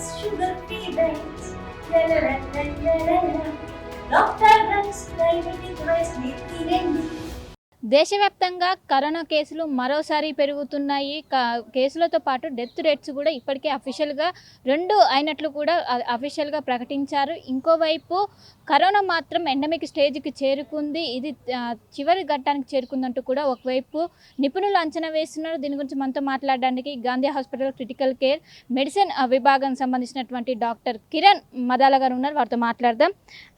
sugar-free diets. La la la la la la la. Dr. Rice Diabetic Rice తినండి. దేశవ్యాప్తంగా corona కేసులు మరోసారి పెరుగుతున్నాయి. కేసులతో పాటు డెత్ రేట్స్ కూడా ఇప్పటికే అఫీషియల్గా 2 అయినట్లు కూడా అఫీషియల్గా ప్రకటించారు. ఇంకోవైపు కరోనా మాత్రం ఎండమిక్ స్టేజ్కి చేరుకుంది. ఇది చివరి ఘట్టానికి చేరుకుందంటూ కూడా ఒకవైపు నిపుణులు అంచనా వేస్తున్నారు. దీని గురించి మనతో మాట్లాడడానికి Gandhi hospital critical care medicine విభాగానికి సంబంధించినటువంటి డాక్టర్ కిరణ్ మదాల గారు ఉన్నారు. వారితో మాట్లాడదాం.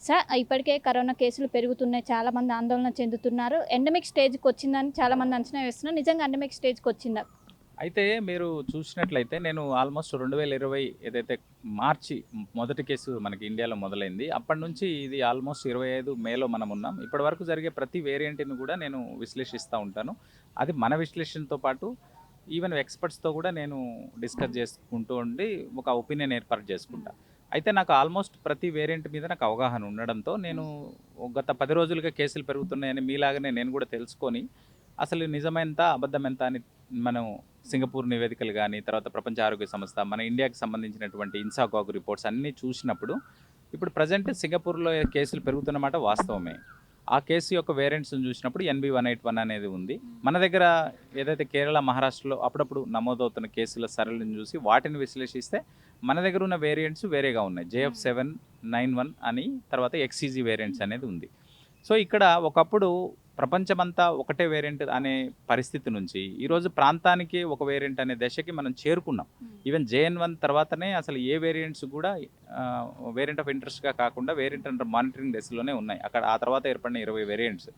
సార్, ఇప్పటికే కరోనా కేసులు పెరుగుతున్నాయి. చాలామంది ఆందోళన చెందుతున్నారు. ఎండమిక్ స్టేజ్కి వచ్చిందని చాలామంది అంచనా వేస్తున్నారు. నిజంగా ఎండమిక్ స్టేజ్కి వచ్చిందా? అయితే మీరు చూసినట్లయితే నేను ఆల్మోస్ట్ 2020 ఏదైతే మార్చి మొదటి కేసు మనకి ఇండియాలో మొదలైంది, అప్పటి నుంచి ఇది ఆల్మోస్ట్ 25 మేలో మనం ఉన్నాం. ఇప్పటి వరకు జరిగే ప్రతి వేరియంట్ని కూడా నేను విశ్లేషిస్తూ ఉంటాను. అది మన విశ్లేషణతో పాటు ఈవెన్ ఎక్స్పర్ట్స్తో కూడా నేను డిస్కస్ చేసుకుంటూ ఉండి ఒక ఒపీనియన్ ఏర్పాటు చేసుకుంటా. అయితే నాకు ఆల్మోస్ట్ ప్రతి వేరియంట్ మీద నాకు అవగాహన ఉండడంతో నేను గత 10 రోజులుగా కేసులు పెరుగుతున్నాయని మీలాగానే నేను కూడా తెలుసుకొని అసలు నిజమెంత అబద్ధం ఎంత అని మనం సింగపూర్ నివేదికలు కానీ, తర్వాత ప్రపంచ ఆరోగ్య సంస్థ, మన ఇండియాకి సంబంధించినటువంటి ఇన్సాకాగ్ రిపోర్ట్స్ అన్నీ చూసినప్పుడు ఇప్పుడు ప్రజెంట్ సింగపూర్లో కేసులు పెరుగుతున్నమాట వాస్తవమే. ఆ కేసు యొక్క వేరియంట్స్ని చూసినప్పుడు NB181 అనేది ఉంది. మన దగ్గర ఏదైతే కేరళ, మహారాష్ట్రలో అప్పుడప్పుడు నమోదవుతున్న కేసుల సరళిని చూసి వాటిని విశ్లేషిస్తే మన దగ్గర ఉన్న వేరియంట్స్ వేరేగా ఉన్నాయి. JF791 అని, తర్వాత XCG వేరియంట్స్ అనేది ఉంది. సో ఇక్కడ ఒకప్పుడు ప్రపంచమంతా ఒకటే వేరియంట్ అనే పరిస్థితి నుంచి ఈరోజు ప్రాంతానికి ఒక వేరియంట్ అనే దశకి మనం చేరుకున్నాం. ఈవెన్ JN1 తర్వాతనే అసలు ఏ వేరియంట్స్ కూడా వేరియంట్ ఆఫ్ ఇంట్రెస్ట్గా కాకుండా వేరియంట్ అండర్ మానిటరింగ్ దశలోనే ఉన్నాయి. అక్కడ ఆ తర్వాత ఏర్పడిన 20 వేరియంట్స్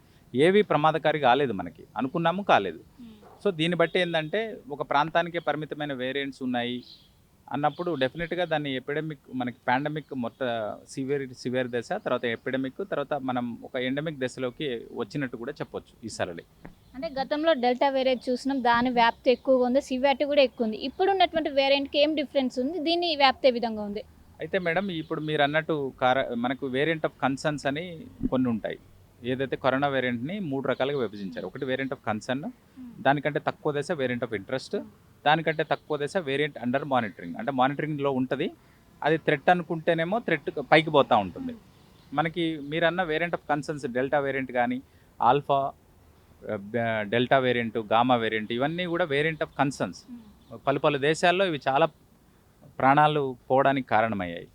ఏవి ప్రమాదకారి కాలేదు, మనకి అనుకున్నాము కాలేదు. సో దీన్ని బట్టి ఏంటంటే ఒక ప్రాంతానికే పరిమితమైన వేరియంట్స్ ఉన్నాయి అన్నప్పుడు డెఫినెట్గా దాన్ని ఎపిడమిక్, మనకి పాండమిక్ మొత్తం సివియర్ దశ, తర్వాత ఎపిడమిక్, తర్వాత మనం ఒక ఎండమిక్ దశలోకి వచ్చినట్టు కూడా చెప్పొచ్చు ఈ సరళి. అంటే గతంలో డెల్టా వేరియంట్ చూసినాం, దాని వ్యాప్తి ఎక్కువగా ఉంది, సివియారిటీ కూడా ఎక్కువ ఉంది. ఇప్పుడు ఉన్నటువంటి వేరియంట్కి ఏం డిఫరెన్స్ ఉంది? దీని వ్యాప్తి ఏ విధంగా ఉంది? అయితే మేడం, ఇప్పుడు మీరు అన్నట్టు మనకు వేరియంట్ ఆఫ్ కన్సర్న్స్ అని కొన్ని ఉంటాయి. ఏదైతే కరోనా వేరియంట్ని 3 రకాలుగా విభజించారు. ఒకటి వేరియంట్ ఆఫ్ కన్సర్న్, దానికంటే తక్కువ దశ వేరియంట్ ఆఫ్ ఇంట్రెస్ట్, దానికంటే తక్కువ దశ వేరియంట్ అండర్ మానిటరింగ్. అంటే మానిటరింగ్లో ఉంటుంది, అది థ్రెట్ అనుకుంటేనేమో థ్రెట్ పైకి పోతూ ఉంటుంది. మనకి మీరన్న variant of concerns delta variant కానీ, alpha, delta variant, gamma variant, ఇవన్నీ కూడా వేరియంట్ ఆఫ్ కన్సర్న్స్. పలు దేశాల్లో ఇవి చాలా ప్రాణాలు పోవడానికి కారణమయ్యాయి.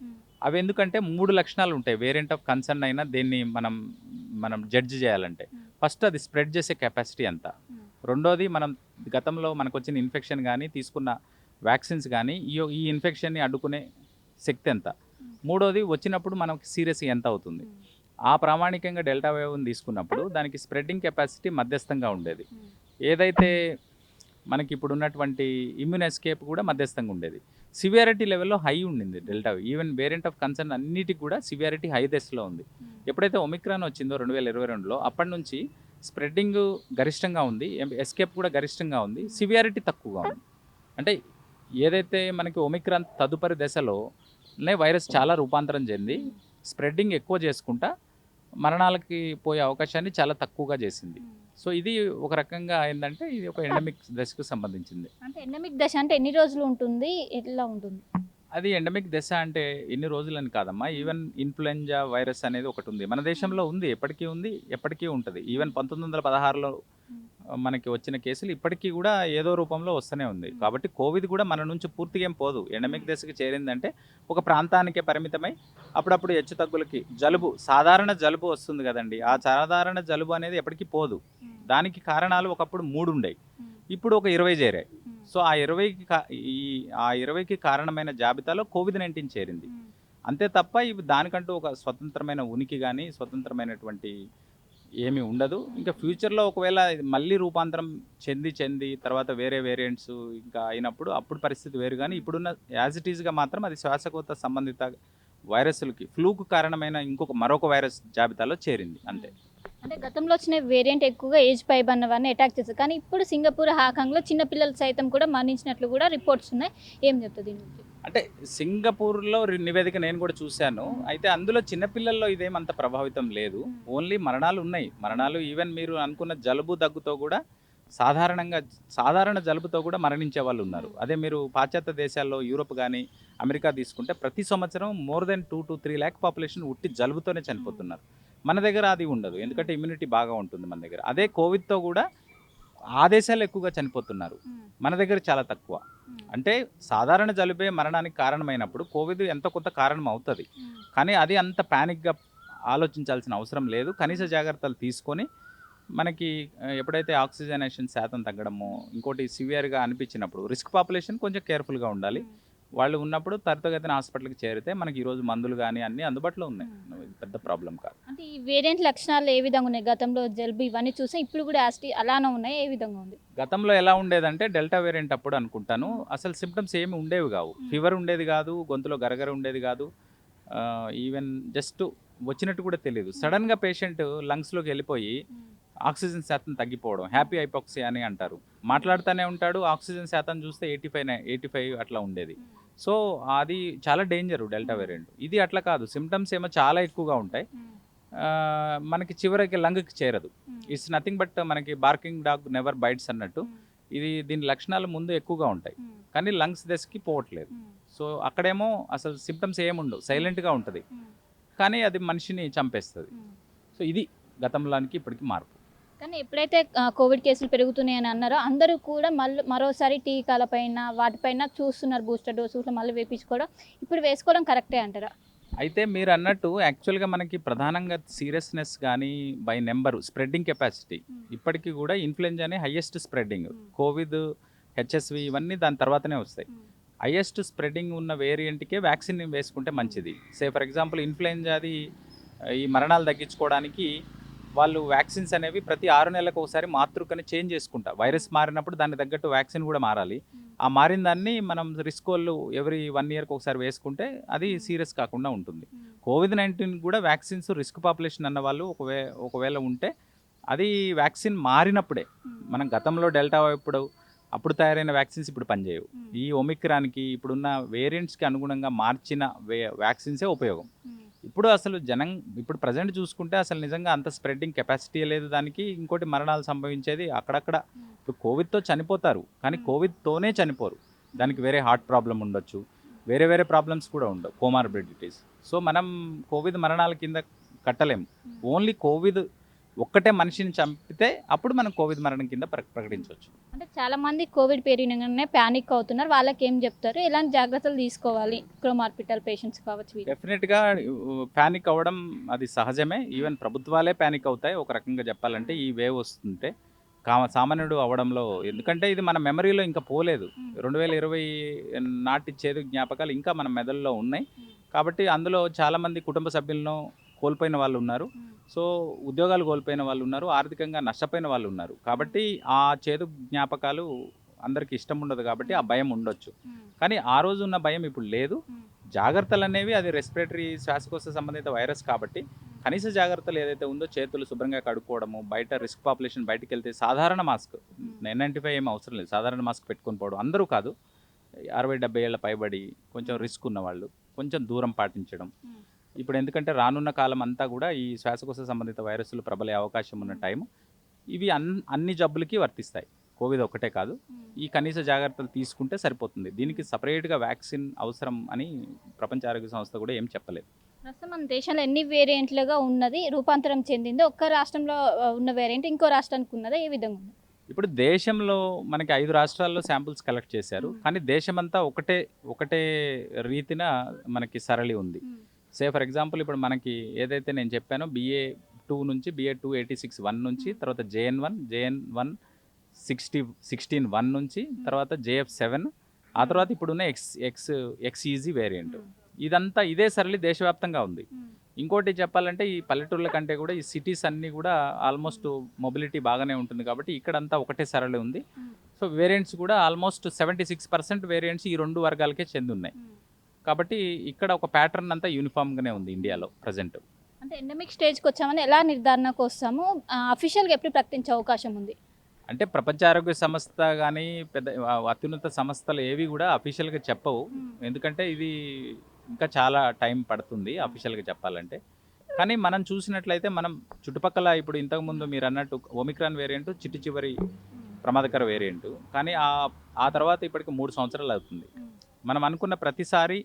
అవి ఎందుకంటే 3 లక్షణాలు ఉంటాయి వేరియంట్ ఆఫ్ కన్సర్న్ అయినా దీన్ని మనం జడ్జ్ చేయాలంటే. ఫస్ట్, అది స్ప్రెడ్ చేసే కెపాసిటీ ఎంత. రెండోది, మనం గతంలో మనకు వచ్చిన ఇన్ఫెక్షన్ కానీ, తీసుకున్న వ్యాక్సిన్స్ కానీ ఈ ఇన్ఫెక్షన్ని అడ్డుకునే శక్తి ఎంత. మూడోది, వచ్చినప్పుడు మనకి సీరియస్ ఎంత అవుతుంది. ఆ ప్రామాణికంగా డెల్టా వేవ్ని తీసుకున్నప్పుడు దానికి స్ప్రెడ్డింగ్ కెపాసిటీ మధ్యస్థంగా ఉండేది. ఏదైతే మనకి ఇప్పుడు ఉన్నటువంటి ఇమ్యూన్ ఎస్కేప్ కూడా మధ్యస్థంగా ఉండేది. సివియారిటీ లెవెల్లో హై ఉండింది delta. Even variant of concern అన్నిటికి కూడా సివియారిటీ హై దశలో ఉంది. ఎప్పుడైతే ఒమిక్రాన్ వచ్చిందో 2022లో, అప్పటి నుంచి స్ప్రెడ్డింగ్ గరిష్టంగా ఉంది, ఎస్కేప్ కూడా గరిష్టంగా ఉంది, సివియారిటీ తక్కువగా ఉంది. అంటే ఏదైతే మనకి ఒమిక్రాన్ తదుపరి దశలోనే వైరస్ చాలా రూపాంతరం చెంది స్ప్రెడ్డింగ్ ఎక్కువ చేసుకుంటా మరణాలకి పోయే అవకాశాన్ని చాలా తక్కువగా చేసింది. సో ఇది ఒక రకంగా ఏంటంటే ఇది ఒక ఎండమిక్ దశకు సంబంధించింది. అంటే ఎండమిక్ దశ అంటే ఎన్ని రోజులు ఉంటుంది, ఎట్లా ఉంటుంది? అది ఎండమిక్ దశ అంటే ఎన్ని రోజులని కాదమ్మా. ఈవెన్ ఇన్ఫ్లుయెంజా వైరస్ అనేది ఒకటి ఉంది, మన దేశంలో ఉంది, ఎప్పటికీ ఉంది, ఎప్పటికీ ఉంటుంది. ఈవెన్ 1916లో మనకి వచ్చిన కేసులు ఇప్పటికీ కూడా ఏదో రూపంలో వస్తూనే ఉంది. కాబట్టి కోవిడ్ కూడా మన నుంచి పూర్తిగా ఏం పోదు. ఎండమిక్ దశకి చేరిందంటే ఒక ప్రాంతానికే పరిమితమై అప్పుడప్పుడు హెచ్చు తగ్గులకి జలుబు, సాధారణ జలుబు వస్తుంది కదండి, ఆ సాధారణ జలుబు అనేది ఎప్పటికీ పోదు. దానికి కారణాలు ఒకప్పుడు 3 ఉండేవి, ఇప్పుడు ఒక 20 చేరాయి. సో ఆ 20కి కారణమైన జాబితాలో COVID-19 చేరింది. అంతే తప్ప ఇవి దానికంటూ ఒక స్వతంత్రమైన ఉనికి కానీ స్వతంత్రమైనటువంటి ఏమీ ఉండదు. ఇంకా ఫ్యూచర్లో ఒకవేళ మళ్ళీ రూపాంతరం చెంది తర్వాత వేరే వేరియంట్స్ ఇంకా అయినప్పుడు అప్పుడు పరిస్థితి వేరు. కానీ ఇప్పుడున్న యాజ్ ఇట్ ఈజ్గా మాత్రం అది శ్వాసకోశ సంబంధిత వైరస్లకి, ఫ్లూకు కారణమైన మరొక వైరస్ జాబితాలో చేరింది అంతే. అంటే గతంలో వచ్చిన వేరియంట్ ఎక్కువగా ఏజ్ పైబడిన వారిని అటాక్ చేస్తారు, కానీ ఇప్పుడు సింగపూర్, హాంకాంగ్లో చిన్నపిల్లలు సైతం కూడా మరణించినట్లు కూడా రిపోర్ట్స్ ఉన్నాయి. ఏం చెప్తుంది దీని గురించి? అంటే సింగపూర్లో నివేదిక నేను కూడా చూశాను. అయితే అందులో చిన్నపిల్లల్లో ఇదేమంత ప్రభావితం లేదు. ఓన్లీ మరణాలు ఉన్నాయి. మరణాలు ఈవెన్ మీరు అనుకున్న జలుబు దగ్గుతో కూడా సాధారణ జలుబుతో కూడా మరణించే వాళ్ళు ఉన్నారు. అదే మీరు పాశ్చాత్య దేశాల్లో యూరోప్ కానీ అమెరికా తీసుకుంటే ప్రతి సంవత్సరం more than 2 to 3 lakh population ఉట్టి జలుబుతోనే చనిపోతున్నారు. మన దగ్గర అది ఉండదు, ఎందుకంటే ఇమ్యూనిటీ బాగా ఉంటుంది మన దగ్గర. అదే కోవిడ్తో కూడా ఆ దేశాల్లో ఎక్కువగా చనిపోతున్నారు, మన దగ్గర చాలా తక్కువ. అంటే సాధారణ జలుబే మరణానికి కారణమైనప్పుడు కోవిడ్ ఎంతో కొంత కారణం అవుతుంది, కానీ అది అంత ప్యానిక్గా ఆలోచించాల్సిన అవసరం లేదు. కనీస జాగ్రత్తలు తీసుకొని మనకి ఎప్పుడైతే ఆక్సిజనేషన్ శాతం తగ్గడమో, ఇంకోటి సివియర్గా అనిపించినప్పుడు రిస్క్ పాపులేషన్ కొంచెం కేర్ఫుల్గా ఉండాలి. వాళ్ళు ఉన్నప్పుడు త్వరితగతిన హాస్పిటల్కి చేరితే మనకి ఈరోజు మందులు కానీ అన్నీ అందుబాటులో ఉన్నాయి, పెద్ద ప్రాబ్లం కాదు. అంటే ఈ వేరియంట్ లక్షణాలు ఏ విధంగా ఉన్నాయి? గతంలో జలుబు ఇవన్నీ చూసాం, ఇప్పుడు కూడా అలానే ఉన్నాయి, ఏ విధంగా ఉంది? గతంలో ఎలా ఉండేదంటే డెల్టా వేరియంట్ అప్పుడు అనుకుంటాను అసలు సిమ్టమ్స్ ఏమి ఉండేవి కావు. ఫీవర్ ఉండేది కాదు, గొంతులో గరగర ఉండేది కాదు, ఈవెన్ జస్ట్ వచ్చినట్టు కూడా తెలియదు. సడన్గా పేషెంట్ లంగ్స్లోకి వెళ్ళిపోయి ఆక్సిజన్ శాతం తగ్గిపోవడం, హ్యాపీ హైపాక్సియా అని అంటారు. మాట్లాడుతూనే ఉంటాడు, ఆక్సిజన్ శాతం చూస్తే 85 అట్లా ఉండేది. సో అది చాలా డేంజరు డెల్టా వేరియంట్. ఇది అట్లా కాదు, సిమ్టమ్స్ ఏమో చాలా ఎక్కువగా ఉంటాయి, మనకి చివరికి లంగ్కి చేరదు. ఇట్స్ నథింగ్ బట్ మనకి బార్కింగ్ డాగ్ నెవర్ బైట్స్ అన్నట్టు దీని లక్షణాలు ముందు ఎక్కువగా ఉంటాయి, కానీ లంగ్స్ దశకి పోవట్లేదు. సో అక్కడేమో అసలు సిమ్టమ్స్ ఏముండవు, సైలెంట్గా ఉంటుంది, కానీ అది మనిషిని చంపేస్తుంది. సో ఇది గతంలోనికి ఇప్పటికి మార్పు. కానీ ఎప్పుడైతే కోవిడ్ కేసులు పెరుగుతున్నాయని అన్నారో అందరూ కూడా మరోసారి టీకాలపైన వాటిపైన చూస్తున్నారు, బూస్టర్ డోసులు మళ్ళీ వేయించుకోవడం. ఇప్పుడు వేసుకోవడం కరెక్టే అంటారా? అయితే మీరు అన్నట్టు యాక్చువల్గా మనకి ప్రధానంగా సీరియస్నెస్ కానీ బై నెంబరు స్ప్రెడ్డింగ్ కెపాసిటీ ఇప్పటికీ కూడా ఇన్ఫ్లుయెంజానే హయ్యెస్ట్ స్ప్రెడ్డింగ్. కోవిడ్, హెచ్ఎస్వి ఇవన్నీ దాని తర్వాతనే వస్తాయి. హయ్యెస్ట్ స్ప్రెడ్డింగ్ ఉన్న వేరియంట్కే వ్యాక్సిన్ వేసుకుంటే మంచిది. ఫర్ ఎగ్జాంపుల్ ఇన్ఫ్లుయెంజాది ఈ మరణాలు తగ్గించుకోవడానికి వాళ్ళు వ్యాక్సిన్స్ అనేవి ప్రతి 6 నెలలకు ఒకసారి మాతృకని చేంజ్ చేసుకుంటా. వైరస్ మారినప్పుడు దానికి తగ్గట్టు వ్యాక్సిన్ కూడా మారాలి. ఆ మారిన దాన్ని మనం రిస్క్ వాళ్ళు ఎవ్రీ 1 ఇయర్కి ఒకసారి వేసుకుంటే అది సీరియస్ కాకుండా ఉంటుంది. కోవిడ్-19 కూడా వ్యాక్సిన్స్ రిస్క్ పాపులేషన్ అన్న వాళ్ళు ఒకవేళ ఉంటే అది వ్యాక్సిన్ మారినప్పుడే. మనం గతంలో డెల్టా అప్పుడు తయారైన వ్యాక్సిన్స్ ఇప్పుడు పనిచేయవు. ఈ ఒమిక్రాన్కి ఇప్పుడున్న వేరియంట్స్కి అనుగుణంగా మార్చిన వ్యాక్సిన్సే ఉపయోగం. ఇప్పుడు అసలు ఇప్పుడు ప్రజెంట్ చూసుకుంటే అసలు నిజంగా అంత స్ప్రెడ్డింగ్ కెపాసిటీ లేదు దానికి. ఇంకోటి మరణాలు సంభవించేది అక్కడక్కడ. ఇప్పుడు కోవిడ్తో చనిపోతారు, కానీ కోవిడ్తోనే చనిపోరు. దానికి వేరే హార్ట్ ప్రాబ్లం ఉండొచ్చు, వేరే ప్రాబ్లమ్స్ కూడా ఉండవు, కోమార్బిడిటీస్. సో మనం కోవిడ్ మరణాల కింద కట్టలేము. ఓన్లీ కోవిడ్ ఒక్కటే మనిషిని చంపితే అప్పుడు మనం కోవిడ్ మరణం కింద ప్రకటించవచ్చు. అంటే చాలా మంది కోవిడ్ పెరిగినగానే ప్యానిక్ అవుతున్నారు, వాళ్ళకి ఏం చెప్తారు? ఎలాంటి జాగ్రత్తలు తీసుకోవాలి? క్రోమార్పిటల్ పేషెంట్స్ కావచ్చు. డెఫినెట్గా ప్యానిక్ అవ్వడం అది సహజమే. ఈవెన్ ప్రభుత్వాలే ప్యానిక్ అవుతాయి ఒక రకంగా చెప్పాలంటే. ఈ వేవ్ వస్తుంటే సామాన్యుడు అవ్వడంలో, ఎందుకంటే ఇది మన మెమరీలో ఇంకా పోలేదు. 2020 నాటి చేదు జ్ఞాపకాలు ఇంకా మన మెదడులో ఉన్నాయి. కాబట్టి అందులో చాలామంది కుటుంబ సభ్యులను కోల్పోయిన వాళ్ళు ఉన్నారు, సో ఉద్యోగాలు కోల్పోయిన వాళ్ళు ఉన్నారు, ఆర్థికంగా నష్టపోయిన వాళ్ళు ఉన్నారు. కాబట్టి ఆ చేదు జ్ఞాపకాలు అందరికి ఇష్టం ఉండదు, కాబట్టి ఆ భయం ఉండొచ్చు. కానీ ఆ రోజు ఉన్న భయం ఇప్పుడు లేదు. జాగ్రత్తలు అనేవి అది రెస్పిరేటరీ శ్వాసకోశ సంబంధిత వైరస్ కాబట్టి కనీస జాగ్రత్తలు ఏదైతే ఉందో చేతులు శుభ్రంగా కడుక్కోవడము, బయట రిస్క్ పాపులేషన్ బయటికి వెళ్తే సాధారణ మాస్క్, N95 ఏం అవసరం లేదు, సాధారణ మాస్క్ పెట్టుకొని పోవడం. అందరూ కాదు, 60-70 ఏళ్ళ పైబడి కొంచెం రిస్క్ ఉన్న వాళ్ళు కొంచెం దూరం పాటించడం. ఇప్పుడు ఎందుకంటే రానున్న కాలం అంతా కూడా ఈ శ్వాసకోశ సంబంధిత వైరస్లు ప్రబలే అవకాశం ఉన్న టైం. ఇవి అన్ని జబ్బులకి వర్తిస్తాయి, కోవిడ్ ఒక్కటే కాదు. ఈ కనీస జాగ్రత్తలు తీసుకుంటే సరిపోతుంది. దీనికి సపరేట్గా వ్యాక్సిన్ అవసరం అని ప్రపంచ ఆరోగ్య సంస్థ కూడా ఏం చెప్పలేదు. ప్రస్తుతం మన దేశంలో ఎన్ని వేరియంట్లుగా ఉన్నది, రూపాంతరం చెందింది? ఒక్క రాష్ట్రంలో ఉన్న వేరియంట్ ఇంకో రాష్ట్రానికి ఉన్నదా, ఏ విధంగా ఉంది? ఇప్పుడు దేశంలో మనకి 5 రాష్ట్రాల్లో శాంపుల్స్ కలెక్ట్ చేశారు, కానీ దేశమంతా ఒకటే రీతిన మనకి సరళి ఉంది. ఫర్ ఎగ్జాంపుల్ ఇప్పుడు మనకి ఏదైతే నేను చెప్పానో BA2 నుంచి BA2 86.1 నుంచి, తర్వాత JN1 16.1 నుంచి, తర్వాత JF7, ఆ తర్వాత ఇప్పుడున్న XEZ వేరియంట్. ఇదంతా ఇదే సరళి దేశవ్యాప్తంగా ఉంది. ఇంకోటి చెప్పాలంటే ఈ పల్లెటూర్ల కంటే కూడా ఈ సిటీస్ అన్నీ కూడా ఆల్మోస్ట్ మొబిలిటీ బాగానే ఉంటుంది కాబట్టి ఇక్కడంతా ఒకటే సరళి ఉంది. సో వేరియంట్స్ కూడా ఆల్మోస్ట్ 76% వేరియంట్స్ ఈ 2 వర్గాలకే చెంది ఉన్నాయి. కాబట్టి ఇక్కడ ఒక ప్యాటర్న్ అంతా యూనిఫామ్గానే ఉంది ఇండియాలో ప్రజెంట్. అంటే ఎండమిక్ స్టేజ్కి వచ్చామని ఎలా నిర్ధారణకు వస్తాము? అఫీషియల్గా ఎప్పుడు ప్రకటించే అవకాశం ఉంది? అంటే ప్రపంచ ఆరోగ్య సంస్థ కానీ పెద్ద అత్యున్నత సంస్థలు ఏవి కూడా అఫీషియల్గా చెప్పవు, ఎందుకంటే ఇది ఇంకా చాలా టైం పడుతుంది అఫీషియల్గా చెప్పాలంటే. కానీ మనం చూసినట్లయితే మనం చుట్టుపక్కల ఇప్పుడు ఇంతకుముందు మీరు అన్నట్టు ఒమిక్రాన్ వేరియంట్ చివరి ప్రమాదకర వేరియంట్. కానీ ఆ తర్వాత ఇప్పటికి 3 సంవత్సరాలు అవుతుంది. మనం అనుకున్న ప్రతిసారి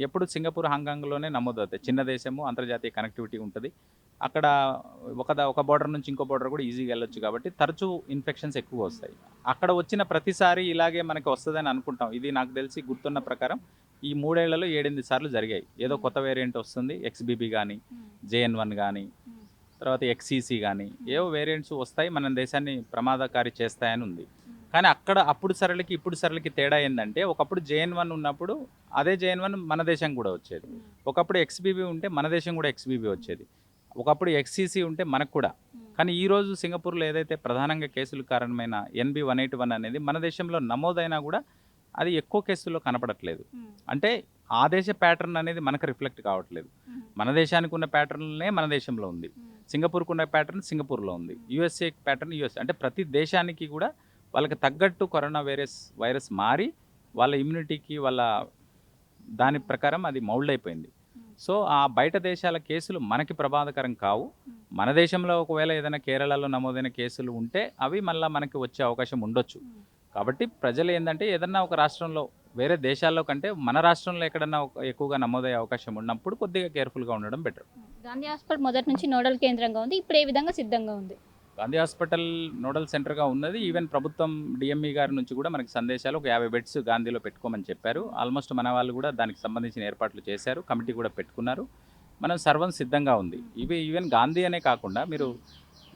ఎప్పుడు సింగపూర్, హాంకాంగ్లోనే నమోదవుతాయి. చిన్న దేశము, అంతర్జాతీయ కనెక్టివిటీ ఉంటుంది. అక్కడ ఒక బోర్డర్ నుంచి ఇంకో బోర్డర్ కూడా ఈజీగా వెళ్ళొచ్చు కాబట్టి తరచూ ఇన్ఫెక్షన్స్ ఎక్కువ వస్తాయి. అక్కడ వచ్చిన ప్రతిసారి ఇలాగే మనకి వస్తుందని అనుకుంటాం. ఇది నాకు తెలిసి గుర్తున్న ప్రకారం ఈ 3 ఏళ్లలో 7-8 సార్లు జరిగాయి. ఏదో కొత్త వేరియంట్ వస్తుంది, XBB కానీ, JN1 కానీ, తర్వాత XCC కానీ, ఏవో వేరియంట్స్ వస్తాయి, మన దేశాన్ని ప్రమాదకారి చేస్తాయని ఉంది. కానీ అప్పుడు సరళికి ఇప్పుడు సరళికి తేడా ఏంటంటే, ఒకప్పుడు JN1 ఉన్నప్పుడు అదే JN1 మన దేశం కూడా వచ్చేది. ఒకప్పుడు XBB ఉంటే మన దేశం కూడా XBB వచ్చేది. ఒకప్పుడు XCC ఉంటే మనకు కూడా. కానీ ఈరోజు సింగపూర్లో ఏదైతే ప్రధానంగా కేసులు కారణమైన NB181 అనేది మన దేశంలో నమోదైనా కూడా అది ఎక్కువ కేసుల్లో కనపడట్లేదు. అంటే ఆ దేశ ప్యాటర్న్ అనేది మనకు రిఫ్లెక్ట్ కావట్లేదు. మన దేశానికి ఉన్న ప్యాటర్న్నే మన దేశంలో ఉంది, సింగపూర్కు ఉన్న ప్యాటర్న్ సింగపూర్లో ఉంది, USA ప్యాటర్న్ US. అంటే ప్రతి దేశానికి కూడా వాళ్ళకి తగ్గట్టు కరోనా వైరస్ మారి వాళ్ళ ఇమ్యూనిటీకి వాళ్ళ దాని ప్రకారం అది మౌల్డ్ అయిపోయింది. సో ఆ బయట దేశాల కేసులు మనకి ప్రమాదకరం కావు. మన దేశంలో ఒకవేళ ఏదైనా కేరళలో నమోదైన కేసులు ఉంటే అవి మళ్ళీ మనకి వచ్చే అవకాశం ఉండొచ్చు. కాబట్టి ప్రజలు ఏంటంటే ఏదన్నా ఒక రాష్ట్రంలో వేరే దేశాల్లో కంటే మన రాష్ట్రంలో ఎక్కడన్నా ఎక్కువగా నమోదయ్యే అవకాశం ఉన్నప్పుడు కొద్దిగా కేర్ఫుల్గా ఉండడం బెటర్. గాంధీ హాస్పిటల్ మొదటి నుంచి నోడల్ కేంద్రంగా ఉంది, ఇప్పుడు ఏ విధంగా సిద్ధంగా ఉంది? గాంధీ హాస్పిటల్ నోడల్ సెంటర్గా ఉన్నది. ఈవెన్ ప్రభుత్వం DME గారి నుంచి కూడా మనకి సందేశాలు ఒక 50 బెడ్స్ గాంధీలో పెట్టుకోమని చెప్పారు. ఆల్మోస్ట్ మన వాళ్ళు కూడా దానికి సంబంధించిన ఏర్పాట్లు చేశారు, కమిటీ కూడా పెట్టుకున్నారు. మనం సర్వం సిద్ధంగా ఉంది. ఈవెన్ గాంధీ అనే కాకుండా మీరు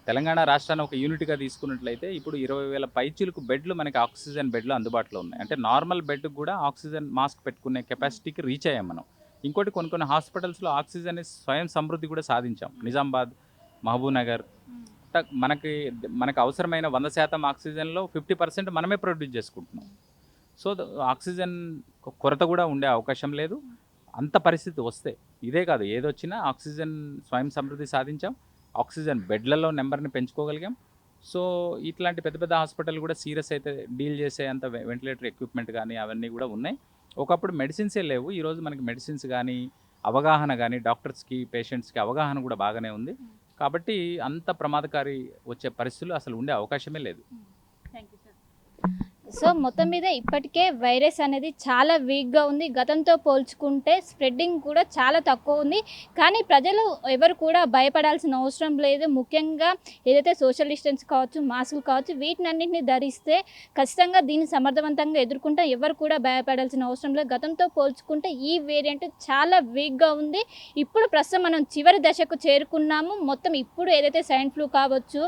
తెలంగాణ రాష్ట్రాన్ని ఒక యూనిట్గా తీసుకున్నట్లయితే ఇప్పుడు 20,000 పైచీలకు బెడ్లు మనకి ఆక్సిజన్ బెడ్లు అందుబాటులో ఉన్నాయి. అంటే నార్మల్ బెడ్కి కూడా ఆక్సిజన్ మాస్క్ పెట్టుకునే కెపాసిటీకి రీచ్ అయ్యాం మనం. ఇంకోటి కొన్ని హాస్పిటల్స్లో ఆక్సిజన్ స్వయం సమృద్ధి కూడా సాధించాం. నిజామాబాద్, మహబూబ్నగర్, మనకు అవసరమైన 100% ఆక్సిజన్లో 50% మనమే ప్రొడ్యూస్ చేసుకుంటున్నాం. సో ఆక్సిజన్ కొరత కూడా ఉండే అవకాశం లేదు. అంత పరిస్థితి వస్తే ఇదే కాదు, ఏదొచ్చినా ఆక్సిజన్ స్వయం సమృద్ధి సాధించాం, ఆక్సిజన్ బెడ్లలో నెంబర్ని పెంచుకోగలిగాం. సో ఇట్లాంటి పెద్ద పెద్ద హాస్పిటల్ కూడా సీరియస్ అయితే డీల్ చేసే అంత వెంటిలేటర్ ఎక్విప్మెంట్ కానీ అవన్నీ కూడా ఉన్నాయి. ఒకప్పుడు మెడిసిన్సే లేవు, ఈరోజు మనకి మెడిసిన్స్ కానీ అవగాహన కానీ డాక్టర్స్కి పేషెంట్స్కి అవగాహన కూడా బాగానే ఉంది. కాబట్టి అంత ప్రమాదకారి వచ్చే పరిస్థితులు అసలు ఉండే అవకాశమే లేదు. Thank you sir. సో మొత్తం మీద ఇప్పటికే వైరస్ అనేది చాలా వీక్గా ఉంది. గతంతో పోల్చుకుంటే స్ప్రెడ్డింగ్ కూడా చాలా తక్కువ ఉంది. కానీ ప్రజలు ఎవరు కూడా భయపడాల్సిన అవసరం లేదు. ముఖ్యంగా ఏదైతే సోషల్ డిస్టెన్స్ కావచ్చు, మాస్కులు కావచ్చు, వీటినన్నింటినీ ధరిస్తే ఖచ్చితంగా దీన్ని సమర్థవంతంగా ఎదుర్కొంటే ఎవరు కూడా భయపడాల్సిన అవసరం లేదు. గతంతో పోల్చుకుంటే ఈ వేరియంట్ చాలా వీక్గా ఉంది. ఇప్పుడు ప్రస్తుతం మనం చివరి దశకు చేరుకున్నాము. మొత్తం ఇప్పుడు ఏదైతే స్వైన్ ఫ్లూ కావచ్చు,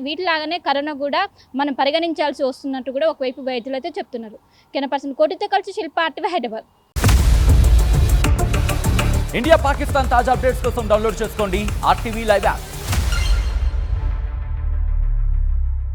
వీటిలాగానే కరోనా కూడా మనం పరిగణించాల్సి వస్తుంది అన్నట్టు కూడా ఒకవైపు వైద్యులు అయితే చెప్తున్నారు. కెమెరా కోటితో కలిసి శిల్ప RTV హైదరాబాద్. ఇండియా పాకిస్తాన్ తాజా అప్డేట్స్ కోసం డౌన్లోడ్ చేసుకోండి RTV లైవ్ యాప్.